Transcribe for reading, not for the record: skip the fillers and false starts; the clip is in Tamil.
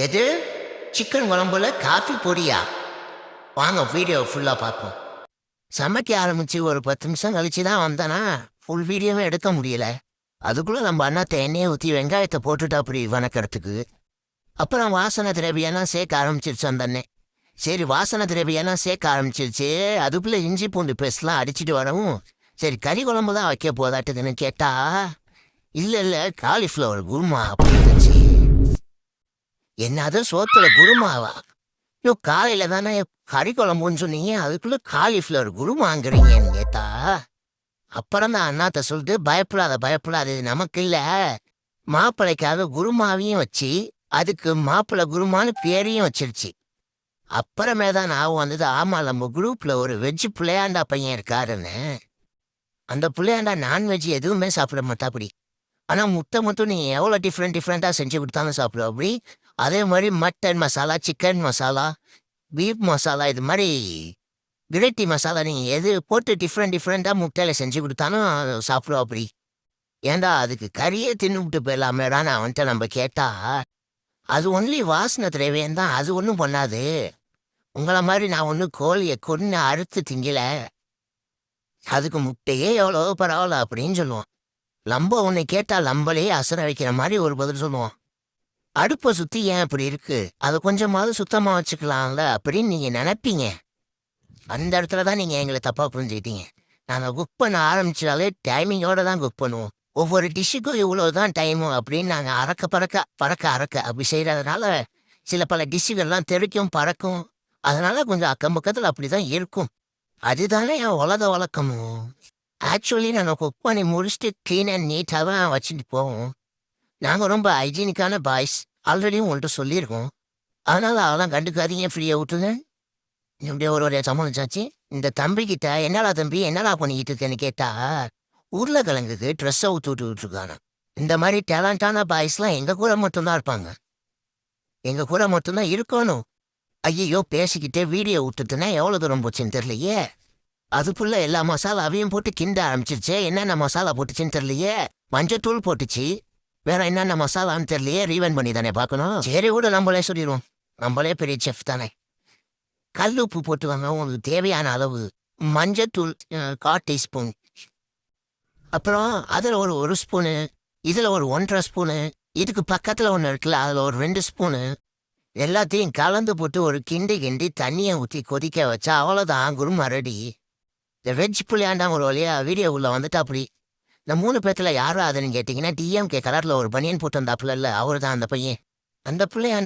எது? சிக்கன் குழம்புல காஃபி பொடியா? வாங்க வீடியோ ஃபுல்லாக பார்ப்போம். சமைக்க ஆரம்பித்து ஒரு 10 நிமிஷம் கழிச்சு தான் வந்தேனா ஃபுல் வீடியோவே எடுக்க முடியல. அதுக்குள்ளே நம்ம அண்ணாத்தை எண்ணெயை ஊற்றி வெங்காயத்தை போட்டுட்டு அப்படி வணக்கிறதுக்கு. அப்புறம் வாசனை திரவியெல்லாம் சேர்க்க ஆரம்பிச்சிருச்சு அந்த அண்ணன். சரி வாசனை திரவியெல்லாம் சேர்க்க ஆரம்பிச்சிருச்சு. அதுக்குள்ளே இஞ்சி பூண்டு பேஸ்ட்லாம் அடிச்சுட்டு வரவும் சரி கறி குழம்பு தான் வைக்க போதாட்டுதுன்னு கேட்டா இல்லை காலிஃப்ளவர் குருமா அப்படின்னுச்சு. என்னது சோத்துல குருமாவா? ஐயோ காலையில தானே கறி குழம்புன்னு சொன்னீங்க, அதுக்குள்ள காலிஃப்ளவர் குருமாங்கிறீங்கன்னு கேட்டா அப்புறம் தான் அண்ணாத்த சொல்லிட்டு பயப்படாது நமக்கு இல்ல, மாப்பிள்ளைக்காக குருமாவையும் வச்சு அதுக்கு மாப்பிள்ளை குருமான்னு பேரையும் வச்சிருச்சு. அப்புறமே தான் நான் வந்தது, ஆமா நம்ம குரூப்ல ஒரு வெஜ் பிள்ளையாண்டா பையன் இருக்காருன்னு. அந்த பிள்ளையாண்டா நான்வெஜ் எதுவுமே சாப்பிட மாட்டாப்படி. ஆனால் முட்டை மட்டும் நீ எவ்வளோ டிஃப்ரெண்ட்டாக செஞ்சு கொடுத்தாலும் சாப்பிடுவோம் அப்படி. அதே மாதிரி mutton masala, chicken masala, beef masala, இது மாதிரி கிரேட்டி மசாலா நீங்கள் எது போட்டு டிஃப்ரெண்ட்டாக முட்டையில் செஞ்சு கொடுத்தாலும் சாப்பிடுவோம் அப்படி. ஏண்டா அதுக்கு கறியே தின்னுவிட்டு போயிடலாமேடா நான் வந்துட்டு நம்ம கேட்டா அது ஒன்லி வாசனை திரவியம் தான், அது ஒன்றும் பண்ணாது. உங்களை மாதிரி நான் ஒன்றும் கோழியை கொன்று அறுத்து திங்கல, அதுக்கு முட்டையே எவ்வளோ பரவாயில்ல அப்படின்னு சொல்லுவோம். லம்ப உன்னை கேட்டால் லம்பலே அசர வைக்கிற மாதிரி ஒரு பதில் சொல்லுவோம். அடுப்பை சுற்றி ஏன் இப்படி இருக்கு, அதை கொஞ்சமாவது சுத்தமாக வச்சுக்கலாம்ல அப்படின்னு நீங்கள் நினைப்பீங்க. அந்த இடத்துல தான் நீங்கள் எங்களை தப்பாக புரிஞ்சுக்கிட்டீங்க. நாங்கள் குக் பண்ண ஆரம்பிச்சாலே டைமிங்கோடு தான் குக் பண்ணுவோம். ஒவ்வொரு டிஷ்ஷுக்கும் இவ்வளோ தான் டைமு அப்படின்னு நாங்கள் பறக்க அப்படி செய்கிறதுனால சில பல டிஷ்ஷுகள்லாம் தெறிக்கும் பறக்கும். அதனால் கொஞ்சம் அக்கம் பக்கத்தில் அப்படி தான் இருக்கும். அதுதானே என் உலக வழக்கமும். ஆக்சுவலி நாங்கள் குக் பண்ணி முடிச்சுட்டு க்ளீன் அண்ட் நீட்டாக தான் வச்சுட்டு போவோம். நாங்கள் ரொம்ப ஹைஜீனிக்கான பாய்ஸ், ஆல்ரெடி உங்கள்கிட்ட சொல்லியிருக்கோம். அதனால் அதெல்லாம் கண்டுக்காதீங்க, ஃப்ரீயாக விட்டுங்க. இப்படியே ஒரு சமாளிச்சாச்சு. இந்த தம்பிக்கிட்ட என்னடா தம்பி என்னடா பண்ணிக்கிட்டு இருக்கேன்னு கேட்டால் உருளைக்கிழங்குக்கு ட்ரெஸ்ஸை விட்டுருக்காங்க. இந்த மாதிரி டேலண்டான பாய்ஸ்லாம் எங்கள் கூட மட்டும்தான் இருப்பாங்க, எங்கள் கூட மட்டும்தான் இருக்கணும். ஐயோ பேசிக்கிட்டே வீடியோ விட்டுட்டுனா எவ்வளோ தூரம் போச்சுன்னு தெரியலையே. அதுக்குள்ள எல்லா மசாலாவையும் போட்டு கிண்ட ஆரம்பிச்சிருச்சு. என்னென்ன மசாலா போட்டுச்சுன்னு தெரியலையே. மஞ்சத்தூள் போட்டுச்சு, வேற என்னென்ன மசாலான்னு தெரியலையே. ரீவன் பண்ணி தானே பார்க்கணும். சரி கூட நம்மளே சொல்லிடுவோம், நம்மளே பெரிய செஃப் தானே. கல் உப்பு போட்டுவாங்க உங்களுக்கு தேவையான அளவு. மஞ்சத்தூள் 1/4 டீஸ்பூன், அப்புறம் அதில் ஒரு ஸ்பூனு, இதில் ஒரு 1.5 ஸ்பூனு, இதுக்கு பக்கத்தில் ஒன்று இருக்குல்ல அதில் ஒரு 2 ஸ்பூனு. எல்லாத்தையும் கலந்து போட்டு ஒரு கிண்டி தண்ணியை ஊற்றி கொதிக்க வச்சா அவ்வளோதான் குருமா ரெடி. இந்த வெஜ் புள்ளியாண்டா ஒரு வழியாக வீடியோ உள்ள வந்துட்டா அப்படி. இந்த 3 பேர்த்தில் யாரும் அதுன்னு கேட்டிங்கன்னா டிஎம்கே கலரில் ஒரு பனியன் போட்டு வந்தாப்புல இல்லை, அவர் தான் அந்த பையன். அந்த பிள்ளையாண்ட